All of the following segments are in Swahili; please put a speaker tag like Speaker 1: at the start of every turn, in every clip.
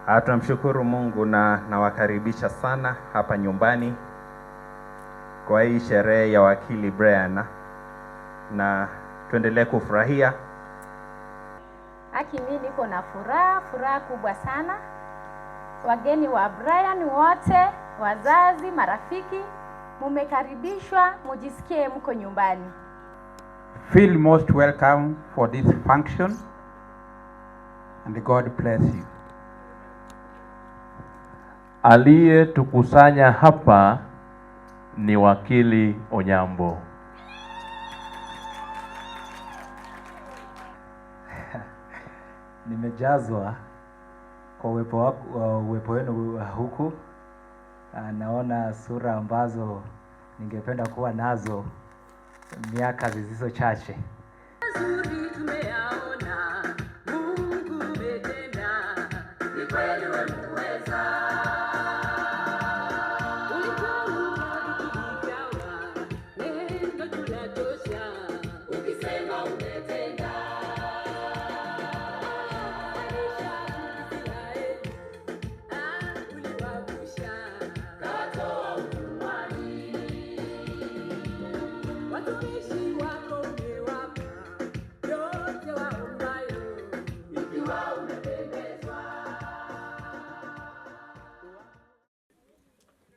Speaker 1: Tunamshukuru Mungu na nawakaribisha sana hapa nyumbani kwa hii sherehe ya wakili Brian, na tuendelee kufurahia.
Speaker 2: Mimi niko na furaha kubwa sana. Wageni wa Brian wote, wazazi, marafiki, mumekaribishwa, mujisikie mko nyumbani.
Speaker 3: Feel most welcome for this function and God bless you.
Speaker 4: Aliyetukusanya hapa ni wakili Onyambo.
Speaker 5: Nimejazwa kwa uwepo wenu huku. Naona sura ambazo ningependa kuwa nazo miaka zisizo chache.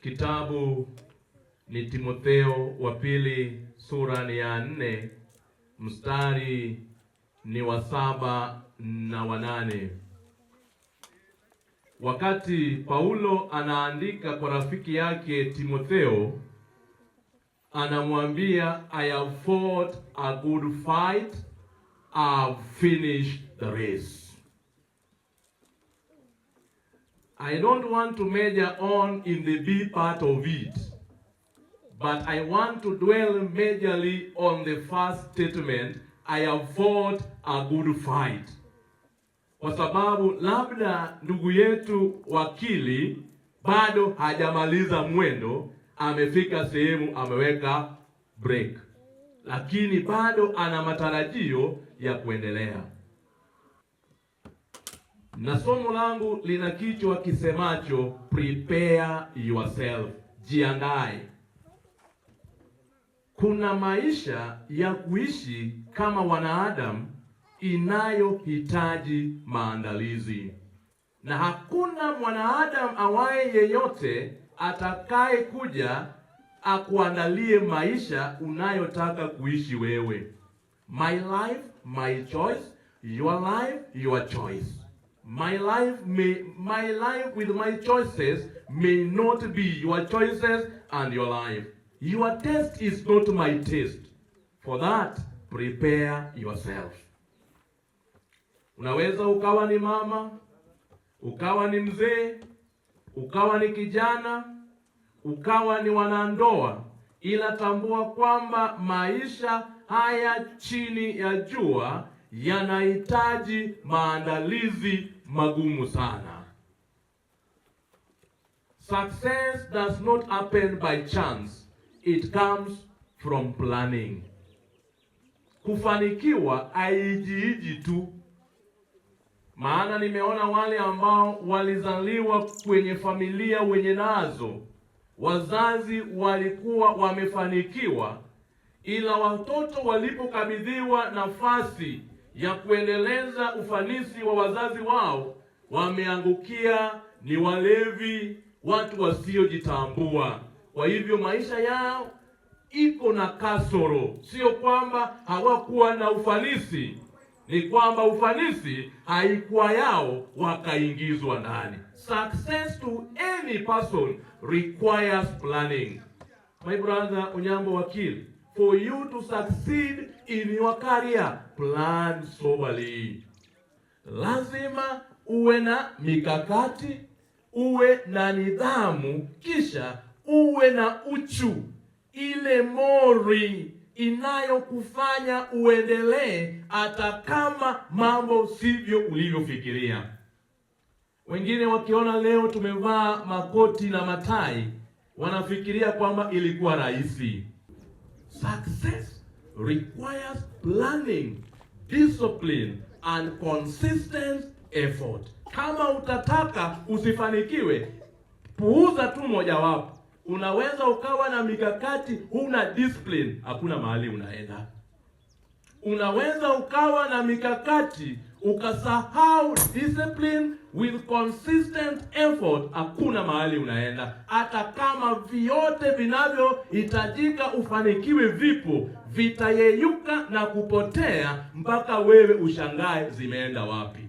Speaker 4: Kitabu ni Timotheo wa pili sura ni ya 4 mstari ni wa 7 na wa 8. Wakati Paulo anaandika kwa rafiki yake Timotheo, anamwambia, I have fought a good fight, I've finished the race. I don't want to major on in the B part of it, but I want to dwell majorly on the first statement, I have fought a good fight. Kwa sababu labda ndugu yetu wakili bado hajamaliza mwendo, amefika sehemu ameweka break, lakini bado ana matarajio ya kuendelea. Na somo langu lina kichwa kisemacho prepare yourself, jiandae. Kuna maisha ya kuishi kama wanadamu inayohitaji maandalizi, na hakuna mwanadamu awaye yeyote atakaye kuja akuandalie maisha unayotaka kuishi wewe. My life, my choice. Your life, your choice. My life with my choices may not be your choices and your life. Your taste is not my taste. For that, prepare yourself. Unaweza ukawa ni mama, ukawa ni mzee, ukawa ni kijana, ukawa ni wanandoa, ila tambua kwamba maisha haya chini ya jua yanahitaji maandalizi magumu sana. Success does not happen by chance. It comes from planning. Kufanikiwa haijiji tu. Maana nimeona wale ambao walizaliwa kwenye familia wenye nazo, wazazi walikuwa wamefanikiwa, ila watoto walipokabidhiwa nafasi ya kuendeleza ufanisi wa wazazi wao, wameangukia ni walevi, watu wasiojitambua. Kwa hivyo maisha yao iko na kasoro. Sio kwamba hawakuwa na ufanisi, ni kwamba ufanisi haikuwa yao, wakaingizwa ndani. Success to any person requires planning. My brother Onyambo wakili, for you to succeed in your career, plan soberly. Lazima uwe na mikakati, uwe na nidhamu, kisha uwe na uchu, ile mori inayokufanya uendelee hata kama mambo sivyo ulivyofikiria. Wengine wakiona leo tumevaa makoti na matai, wanafikiria kwamba ilikuwa rahisi. Success requires planning, discipline and consistent effort. Kama utataka usifanikiwe, puuza tu mojawapo. Unaweza ukawa na mikakati, huna discipline, hakuna mahali unaenda. Unaweza ukawa na mikakati ukasahau discipline with consistent effort, hakuna mahali unaenda. Hata kama vyote vinavyohitajika ufanikiwe vipo, vitayeyuka na kupotea mpaka wewe ushangae zimeenda wapi.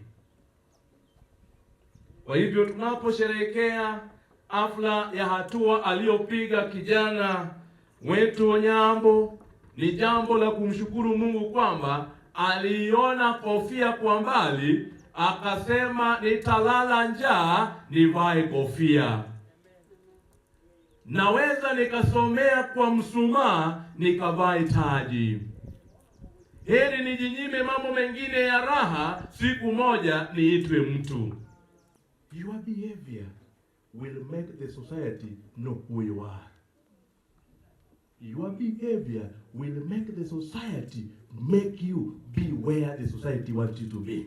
Speaker 4: Kwa hivyo tunaposherehekea hafla ya hatua aliyopiga kijana wetu Onyambo, ni jambo la kumshukuru Mungu kwamba aliona kofia kwa mbali, akasema nitalala njaa nivae kofia. Naweza nikasomea kwa msumaa nikavae taji. Heri nijinyime mambo mengine ya raha, siku moja niitwe mtu. Your behavior will make the society know who you are. Your behavior will make the society make you be where the society wants you to be.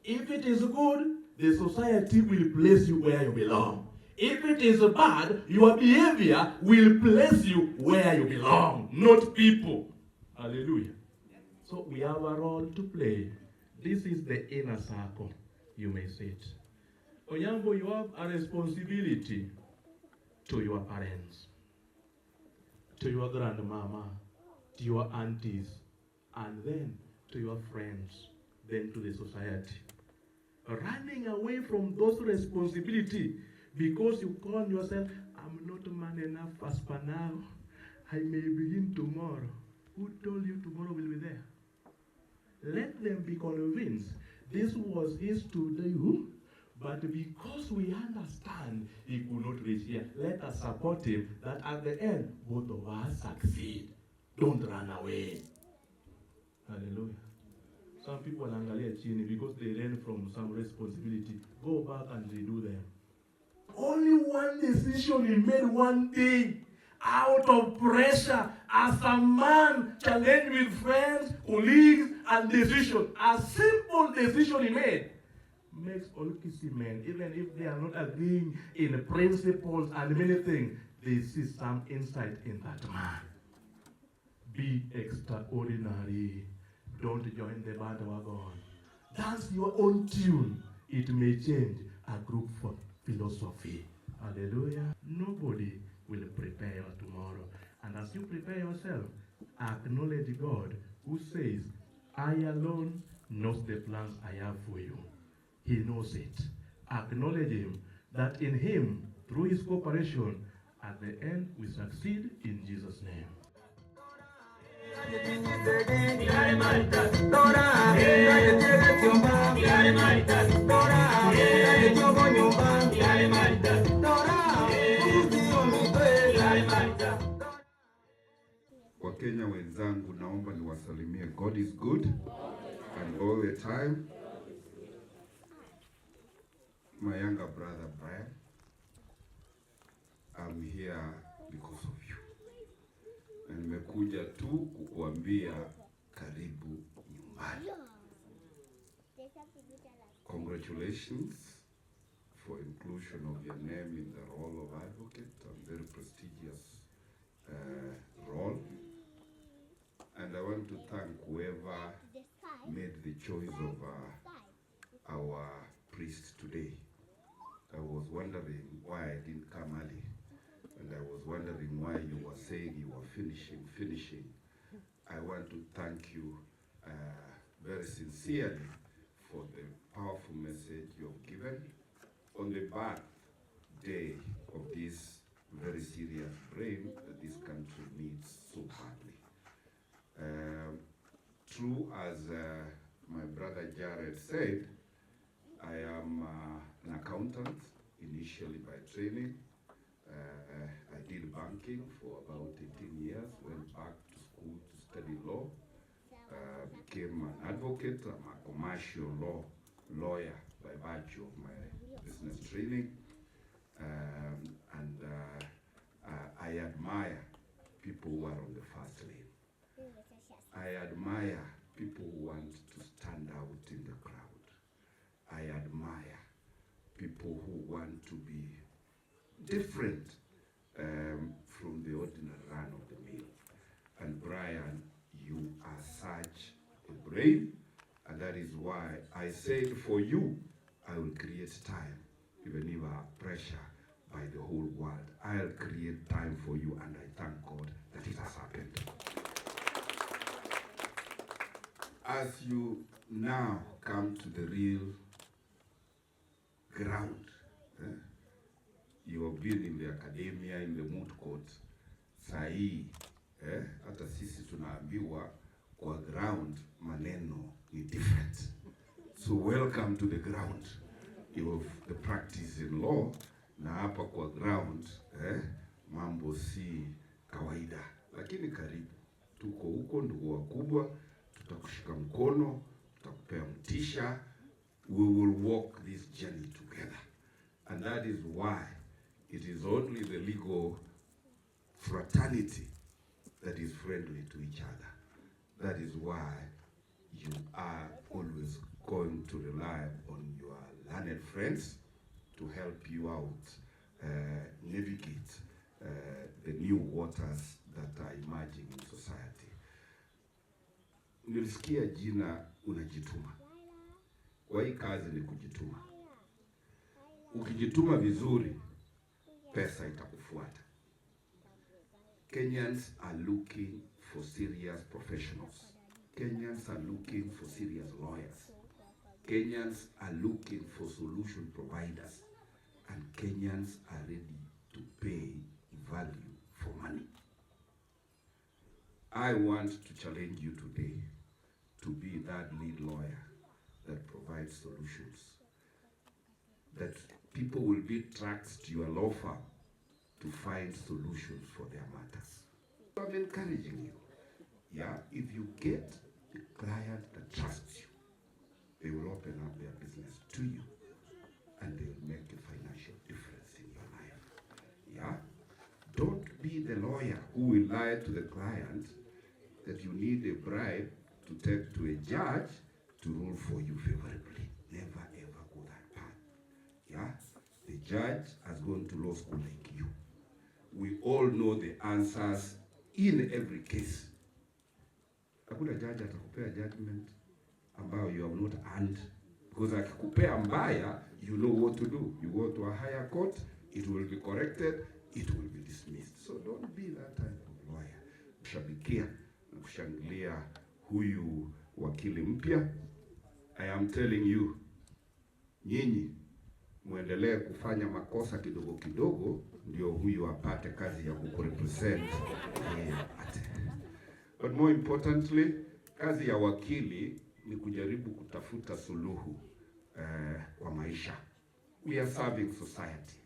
Speaker 4: If it is good, the society will place you where you belong. If it is bad, your behavior will place you where you belong, not people. Hallelujah. So we have a role to play. This is the inner circle, you may say it. Onyambo, you have a responsibility to your parents, to your grandmama, to your aunties, and then to your friends, then to the society. Running away from those responsibilities because you call yourself, I'm not man enough as per now, I may begin tomorrow. Who told you tomorrow will be there? Let them be convinced this was his today, but because we understand he could not reach here, let us support him that at the end, both of us succeed. Don't run away. Hallelujah. Some people angalia chini because they ran from some responsibility. Go back and redo them. Only one decision he made one day out of pressure as a man challenged with friends, colleagues, and decision. A simple decision he made makes all kissy men, even if they are not agreeing in principles and many things, they see some insight in that man. Be extraordinary. Don't join the bandwagon. Dance your own tune. It may change a group for philosophy. Hallelujah. Nobody will prepare you tomorrow. And as you prepare yourself, acknowledge God who says, I alone knows the plans I have for you. He knows it. Acknowledge him, that in him, through his cooperation, at the end we succeed in Jesus' name.
Speaker 6: Wakenya wenzangu, naomba niwasalimie. God is good and all the time. My younger brother Brian, I'm here because of you. Na nimekuja tu kukuambia karibu nyumbani. Congratulations for inclusion of your name in the role of advocate, a very prestigious role. And I want to thank whoever made the choice of our priest today. I was wondering why I didn't come early. And I was wondering why you were saying you were finishing. I want to thank you very sincerely for the powerful message you've given on the birthday of this very serious brain that this country needs so badly. True, as my brother Jared said, I am an accountant initially by training. I did banking for about 18 years, went back to school to study law, became an advocate. I'm a commercial law lawyer by virtue of my business training. And I admire people who are on the first lane. I admire people who want to stand out in the crowd. I admire want to be different from the ordinary run of the mill. And Brian, you are such a brain, and that is why I said for you, I will create time, even if I have pressure by the whole world. I'll create time for you, and I thank God that it has happened. As you now come to the real ground, you have been in the academia, in the moot court, sahi, hata sisi tunaambiwa kwa ground maneno ni different. So welcome to the ground of the practice in law, na hapa kwa ground, mambo si kawaida. Lakini karibu, tuko huko ndugu wakubwa, tutakushika mkono, tutakupea mtisha. We will walk this journey together. And that is why it is only the legal fraternity that is friendly to each other. That is why you are always going to rely on your learned friends to help you out, navigate the new waters that are emerging in society. Nilisikia jina unajituma. Kwa hii kazi ni kujituma. Ukijituma vizuri, pesa itakufuata. Kenyans are looking for serious professionals. Kenyans are looking for serious lawyers. Kenyans are looking for solution providers. And Kenyans are ready to pay value for money. I want to challenge you today to be that lead lawyer that provides solutions. That people will be tracked to your law firm to find solutions for their matters. So I'm encouraging you. Yeah, if you get a client that trusts you, they will open up their business to you and they will make a financial difference in your life. Yeah? Don't be the lawyer who will lie to the client that you need a bribe to take to a judge to rule for you favorably. Never ever go that path. Yeah? The judge has gone to law school like you. We all know the answers in every case. Hakuna judge atakupea judgment ambayo you have not earned. Because akikupea mbaya, you know what to do. You go to a higher court, it will be corrected, it will be dismissed. So don't be that type of lawyer. Kushabikia na kushangilia huyu wakili mpya. I am telling you, nyinyi muendelee kufanya makosa kidogo kidogo, ndio huyu apate kazi ya kukurepresent. But more importantly, kazi ya wakili ni kujaribu kutafuta suluhu kwa maisha. We are serving society.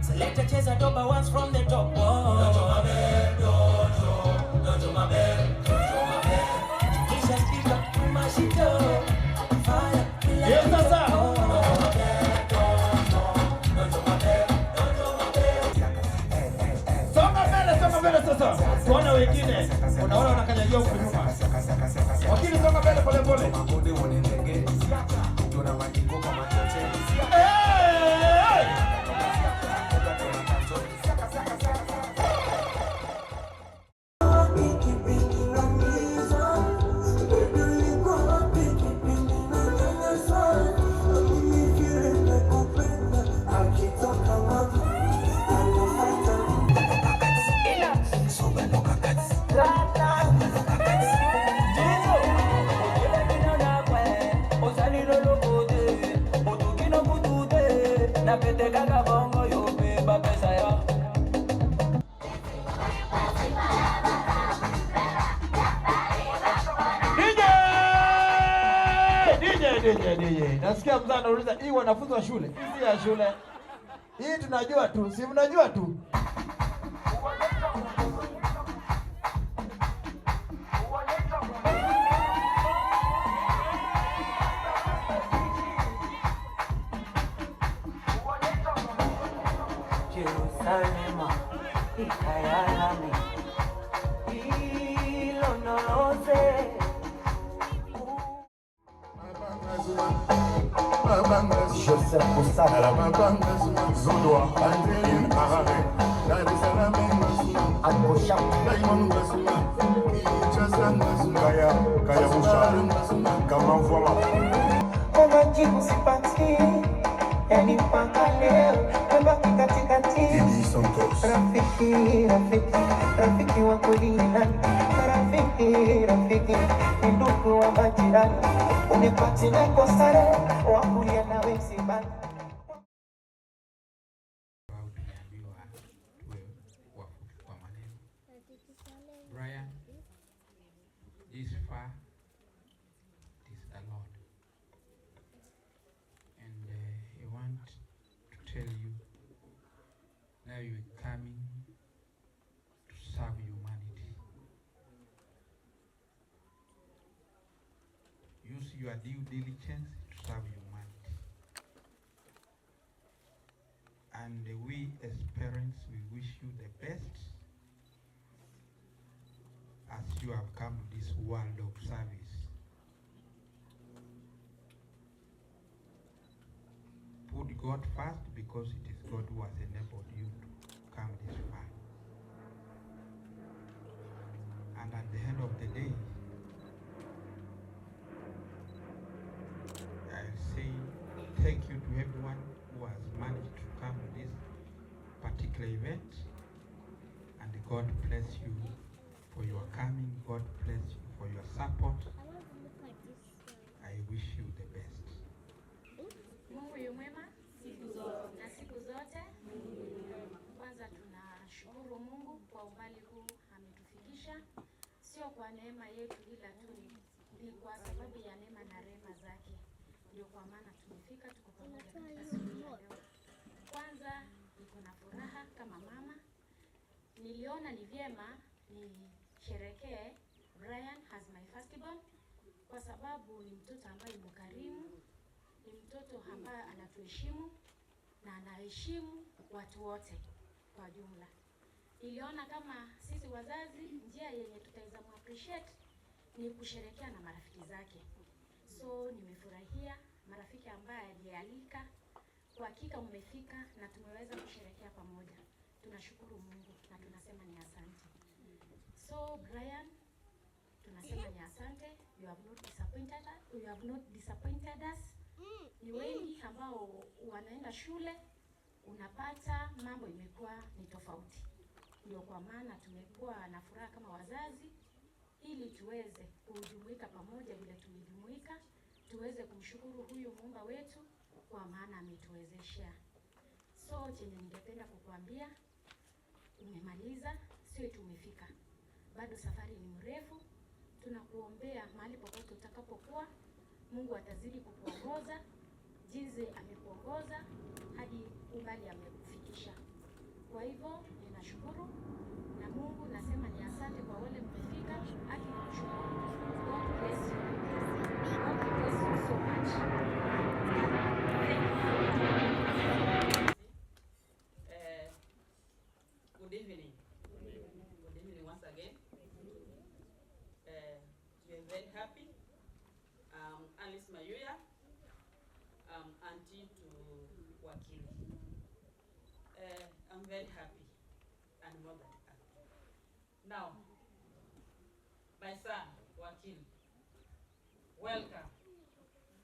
Speaker 7: Select a chase a doba once from the top. Kisha speaker, mashito, fire, Tuone wengine. Unaona wanakanyagia huko nyuma. Wakili songa mbele pole pole. DJ. Nasikia mzee anauliza hii wanafunzi wa shule. Hii ya shule. Hii tunajua tu, si mnajua tu.
Speaker 8: Jerusalema ikayalami ilondoloze Joseph Kusala Zodwa André Arabe Dar es Salaam Akosha Diamond Kaya Kaya Musha kama mvua Kama jibu sipati yani mpaka leo mbaki katikati Rafiki wa kweli ni nani Rafiki ni ndugu wa majirani unipati na kosare wakulia na wesibani
Speaker 3: Brian, this far is the Lord, and I want to tell you now you're coming to serve humanity. Use your due diligence to serve humanity, and we as parents we wish you the best as you have come to this world of service. Put God first because it is God who has enabled you to come this far. And at the end of the day, I'll say thank you to everyone who has managed to come to this particular event, and God bless you for your coming. God bless you for your support. I wish you the best.
Speaker 2: Mungu yu mwema na siku zote. Kwanza tunashukuru Mungu kwa umbali huu ametufikisha, sio kwa neema yetu ila tu ni kwa sababu ya neema na rehema zake. Ndio kwa maana tumefika, tuko pamoja katika siku ya leo. Kwanza niko na furaha kama mama. Niliona ni vyema ni sherekee Brian as my firstborn kwa sababu ni mtoto ambaye ni mkarimu, ni mtoto ambaye anatuheshimu na anaheshimu watu wote kwa jumla. Niliona kama sisi wazazi njia yenye tutaweza appreciate ni kusherekea na marafiki zake. So nimefurahia marafiki ambaye alialika, kwa hakika mmefika na tumeweza kusherekea pamoja. Tunashukuru Mungu na tunasema ni asante. So Brian, tunasema ni asante. You have not disappointed us. Ni wengi ambao wanaenda shule unapata mambo imekuwa ni tofauti. Ndio kwa maana tumekuwa na furaha kama wazazi ili tuweze kujumuika pamoja vile tumejumuika, tuweze kumshukuru huyu Muumba wetu kwa maana ametuwezesha. So chenye ningependa kukuambia, umemaliza, sio tumefika. Bado safari ni mrefu. Tunakuombea mahali popote utakapokuwa, Mungu atazidi kukuongoza jinsi amekuongoza hadi umbali amekufikisha. Kwa hivyo ninashukuru na Mungu nasema ni asante kwa wale mmefika, haki na kushukuru. God bless you. God bless you so much.
Speaker 9: Good evening. Good evening once again. Alice Mayuya. I'm auntie to Wakili. I'm very happy and more than happy. Now, my son, Wakili, welcome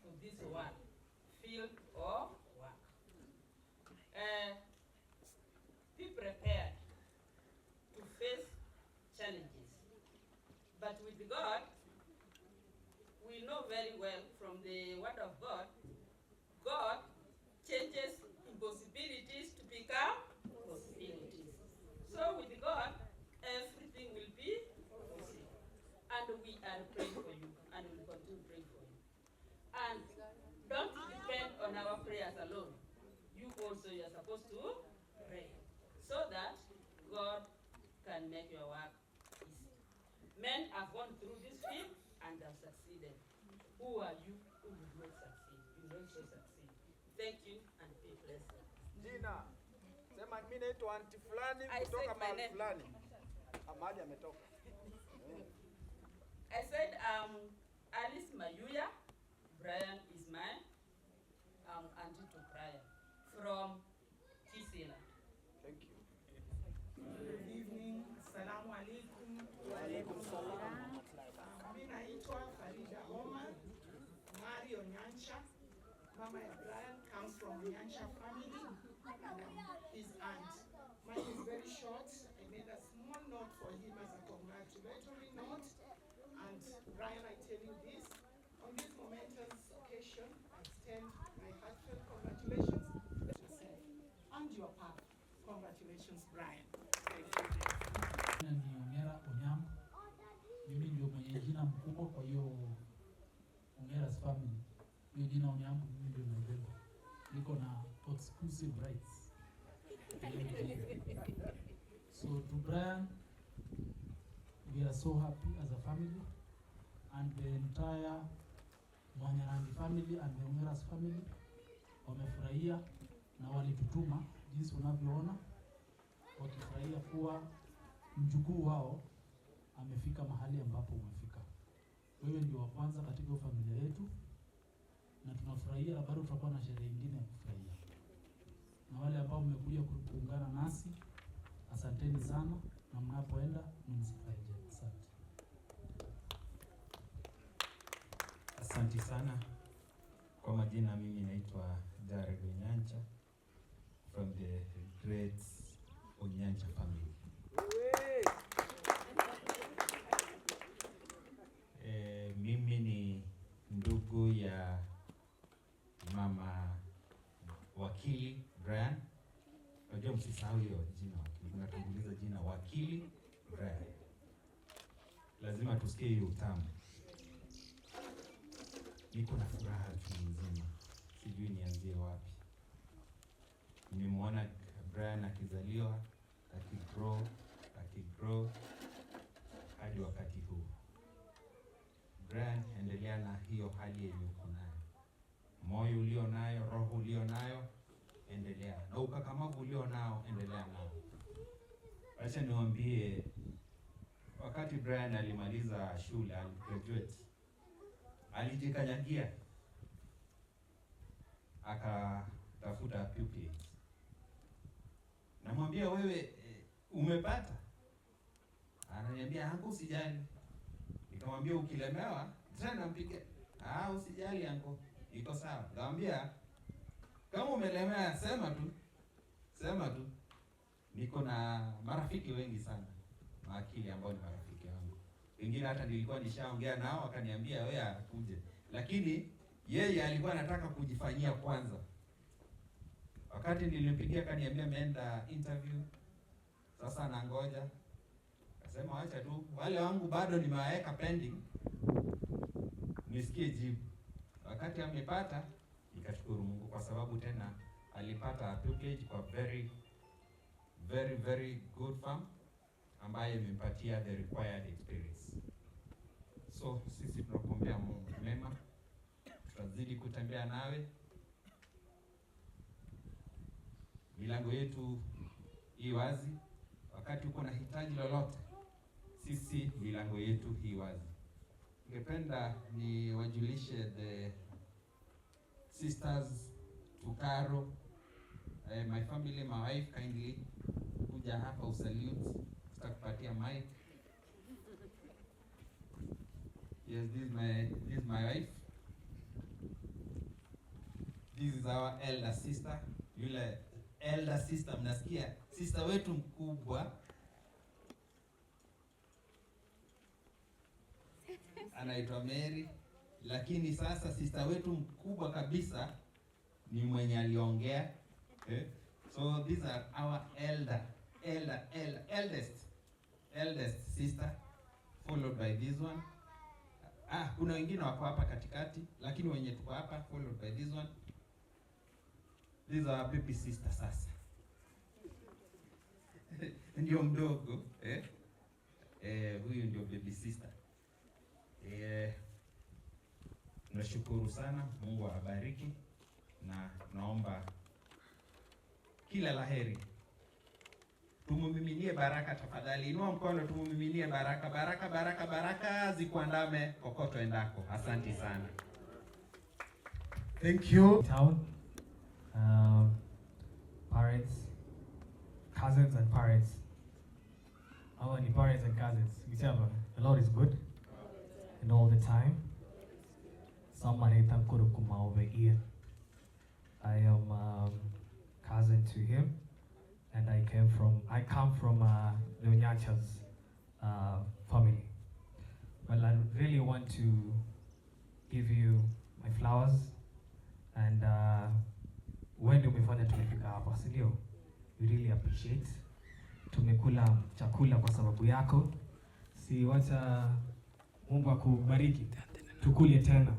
Speaker 9: to this one field of work. Be prepared to face challenges. But with God, we know very well from the Word of God, God changes impossibilities to become possibilities. So with God, everything will be possible. And we are praying for you, and we will continue praying for you. And don't depend on our prayers alone. You also, you are supposed to pray so that God can make your work easy. Men have gone through this field and have succeeded. Who are you who will not succeed? You will also succeed. Thank you and be blessed.
Speaker 10: Jina, sema mimi naitwa anti fulani kutoka mahali fulani. Amali ametoka.
Speaker 9: I said Alice Mayuya. Brian is my auntie to Brian from Kisila.
Speaker 10: Thank you.
Speaker 11: Good evening. Assalamu alaikum.
Speaker 10: Wa alaikum salam.
Speaker 11: Mimi naitwa Farida Omar, Mari Onyancha. Mama ya Brian comes from Onyancha family, and I'm his aunt. Mine is very short. I made a small note for him as a congratulatory note. And Brian, I tell you this, on this momentous occasion, I extend my heartfelt congratulations to yourself and your papa. Congratulations, Brian. Thank you.
Speaker 12: Ni Ongera Onyam. Mimi ndio mwenye jina mkubwa, kwa hiyo Ongera's family. Hiyo jina Onyam mimi ndio naibeba. Niko na exclusive rights. So to Brian, we are so happy as a family, and the entire Mwanyarangi family and the Ongera's family wamefurahia na walitutuma jinsi unavyoona, wakifurahia kuwa mjukuu wao amefika mahali ambapo umefika. Wewe ndio wa kwanza katika familia yetu, na tunafurahia, na bado tutakuwa na sherehe nyingine ya kufurahia. Na wale ambao mmekuja kuungana nasi, asanteni sana, na mnapoenda msifanye. Asante.
Speaker 13: Asante sana. Kwa majina mimi naitwa Jared Onyancha from the great Onyancha family. Mimi ni ndugu ya mama Wakili Brian. Unajua msisahau hiyo jina Wakili. Tunatanguliza jina Wakili Brian. Lazima tusikie hiyo utamu. Niko na furaha nzima. Sijui nianzie wapi. Nimemwona Brian akizaliwa, akigrow hadi wakati huu. Brian, endelea na hiyo hali yenye uko nayo. Moyo ulio nayo, roho ulio nayo, endelea. Na ukakamavu ulio nao, endelea nao. Acha niwaambie, wakati Brian alimaliza shule, aligraduate, alijikanyagia, akatafuta pupillage. Namwambia, wewe umepata? Ananiambia, hangu usijali. Nikamwambia, ukilemewa tena mpige. Usijali yangu, iko sawa. Nikamwambia, kama umelemewa sema tu. Niko na marafiki wengi sana Wakili ambao ni marafiki wangu. Wengine hata nilikuwa nishaongea nao, akaniambia wewe akuje. Lakini yeye alikuwa anataka kujifanyia kwanza. Wakati nilimpigia akaniambia ameenda interview. Sasa nangoja. Akasema acha tu, wale wangu bado nimewaweka pending, nisikie jibu. Wakati amepata, nikashukuru Mungu kwa sababu tena alipata pupillage kwa very good firm ambaye imempatia the required experience. So sisi tunakuombea Mungu mema, tutazidi kutembea nawe. Milango yetu hii wazi, wakati uko na hitaji lolote, sisi milango yetu hii wazi. Ningependa niwajulishe the sisters, to Caro, my family, my wife, kindly kuja hapa usalute, tutakupatia mic. Yes, this is my wife. This is our elder sister. Yule elder sister, mnasikia? Sister wetu mkubwa anaitwa Mary, lakini sasa sister wetu mkubwa kabisa ni mwenye aliongea. So these are our eldest sister, followed by this one. Kuna wengine wako hapa katikati, lakini wenye tuko hapa followed by this one. These are our baby sister sasa. Ndio mdogo, huyu ndio baby sister. Nashukuru sana, Mungu awabariki na naomba kila laheri. Tumumiminie baraka tafadhali. Inua mkono tumumiminie baraka, baraka, baraka, baraka zikuandame kokoto endako. Asante sana.
Speaker 14: Thank you.
Speaker 15: Town, parents, cousins and parents. How many parents and cousins? Whichever. The Lord is good and all the time. I am cousin to him, and I come from the Onyancha's family. Well, I really want to give you my flowers, and when umefanya tumefika hapa, si ndio? We really appreciate. Tumekula chakula kwa sababu yako. Si wacha Mungu akubariki. Tukule tena.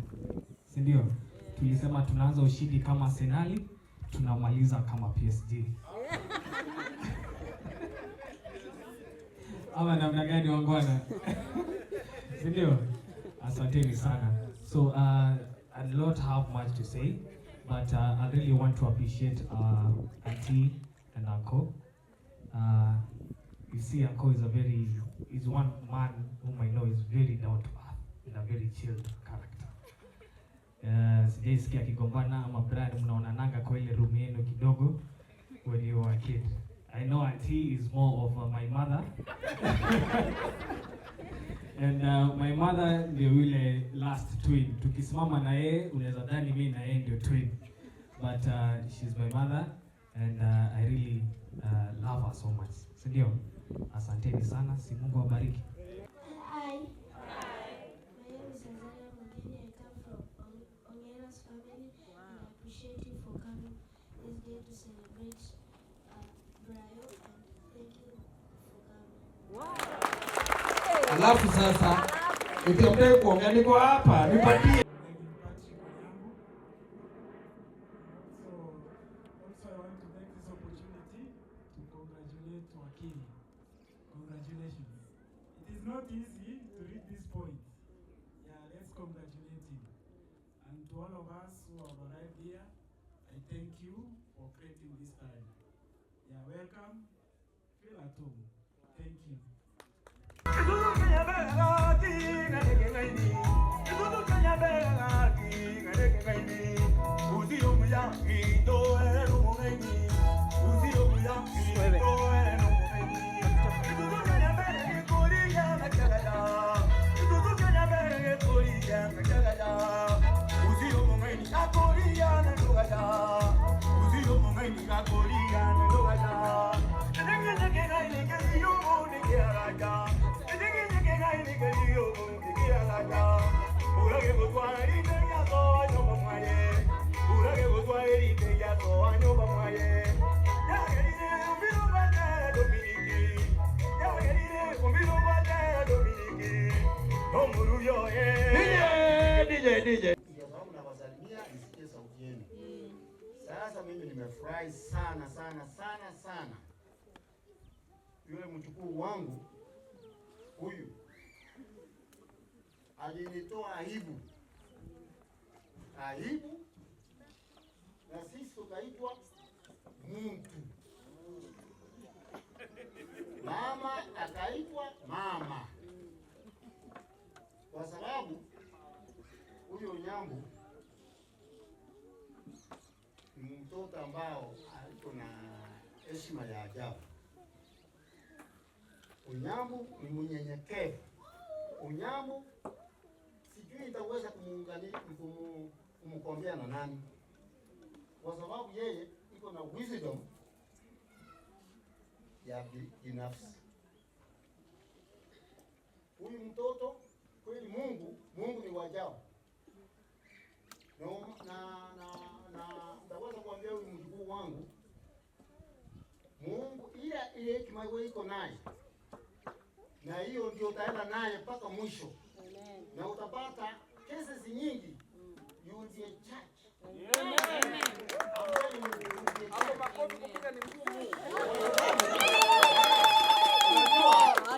Speaker 15: Si ndio? Tulisema tunaanza ushindi kama Arsenal, tunamaliza kama PSG. Ama namna gani wangwana? Si ndio? Asanteni sana. So I don't have much to say, but I really want to appreciate auntie and uncle. You see, uncle is one man whom I know is very down to earth and a very chilled character. Sijaisikia akigombana ama Brian mnaonananga kwa ile room yenu kidogo when you were a kid. I know auntie is more of my mother. And my mother ndio yule last twin. Tukisimama na yeye unaweza dhani mimi na yeye ndio twin. But she's my mother and I really love her so much. Si ndio? Asanteni sana, si Mungu awabariki.
Speaker 16: Hi. My name is Azaria Mugeni. I come from Ongera's family, and I appreciate you for coming this day to celebrate Brayo, and thank you for coming.
Speaker 7: Alafu sasa nikiongea kuongea niko hapa nipatie.
Speaker 12: Congratulations. It is not easy to reach this point. Yeah, let's congratulate him. And to all of us who have arrived here, I thank you for creating this time. Yeah, welcome. Feel at home. Thank you.
Speaker 7: DJ.
Speaker 17: Nawasalimia isikie sauti yenu. Sasa mimi nimefurahi sana sana sana sana. Yule mchukuu wangu huyu alinitoa aibu, na sisi tukaitwa mtu. Mama akaitwa mama, kwa sababu huyo Nyambu mtoto ambao iko na heshima ya ajabu. Unyambu ni mnyenyekevu. Unyambu sijui itaweza kumkombea na nani, kwa sababu yeye iko na wisdom ya binafsi. Huyu mtoto kweli, Mungu ni wajabu. Na ndaweza kuambia huyu mjukuu wangu, Mungu ile hekima iko naye, na hiyo ndio utaenda naye mpaka mwisho. Amen. Na utapata cases nyingi. You will be a church. Amen. Hapo makofi kupiga ni mgumu.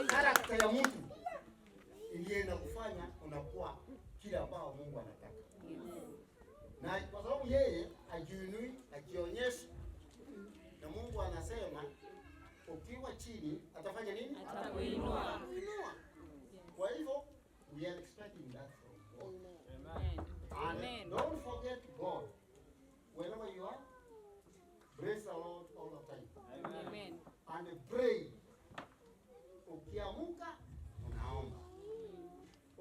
Speaker 17: Karakta ya mtu ndiye inakufanya unakuwa kile ambao Mungu anataka. Na kwa sababu yeye ajiinui, ajionyeshi, na Mungu anasema ukiwa chini atafanya nini? Atakuinua. Kwa hivyo we are expecting that from God.